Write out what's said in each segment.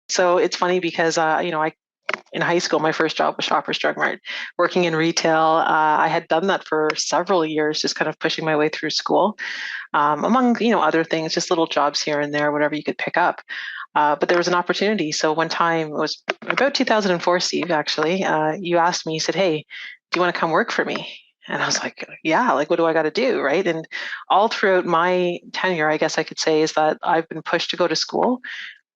So it's funny because, in high school, my first job was Shoppers Drug Mart, working in retail. I had done that for several years, just kind of pushing my way through school, among other things, just little jobs here and there, whatever you could pick up. But there was an opportunity. So one time, it was about 2004, Steve. Actually, you asked me, you said, "Hey, do you want to come work for me?" And I was like, "Yeah, like what do I got to do?" Right. And all throughout my tenure, I guess I could say, is that I've been pushed to go to school.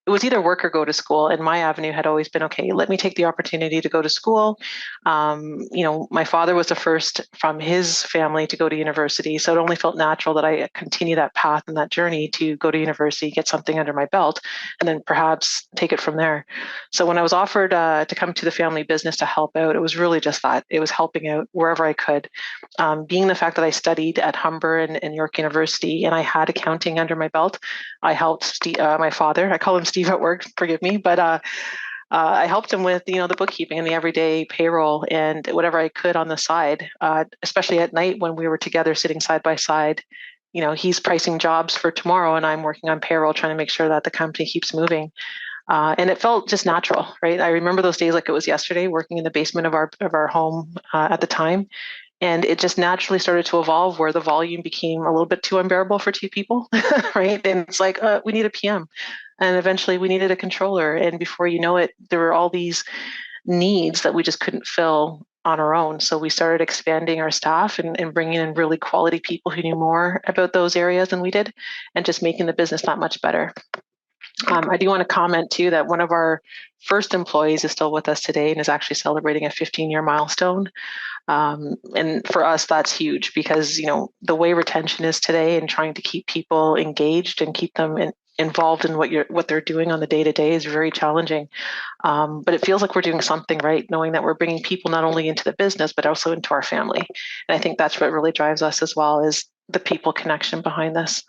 It was either work or go to school, and my avenue had always been, okay, let me take the opportunity to go to school. My father was the first from his family to go to university, so it only felt natural that I continue that path and that journey to go to university, get something under my belt, and then perhaps take it from there. So when I was offered to come to the family business to help out, it was really just that. It was helping out wherever I could. Being the fact that I studied at Humber and York University, and I had accounting under my belt, I helped my father. I call him Steve at work. Forgive me, but I helped him with the bookkeeping and the everyday payroll and whatever I could on the side, especially at night when we were together sitting side by side. He's pricing jobs for tomorrow, and I'm working on payroll, trying to make sure that the company keeps moving. And it felt just natural, right? I remember those days like it was yesterday, working in the basement of our home at the time, and it just naturally started to evolve where the volume became a little bit too unbearable for two people, right? And it's like, we need a PM. And eventually we needed a controller. And before you know it, there were all these needs that we just couldn't fill on our own. So we started expanding our staff and bringing in really quality people who knew more about those areas than we did, and just making the business that much better. I do want to comment too that one of our first employees is still with us today and is actually celebrating a 15-year milestone. And for us, that's huge because, the way retention is today and trying to keep people engaged and keep them involved in what they're doing on the day to day is very challenging. But it feels like we're doing something right, knowing that we're bringing people not only into the business, but also into our family. And I think that's what really drives us as well, is the people connection behind this.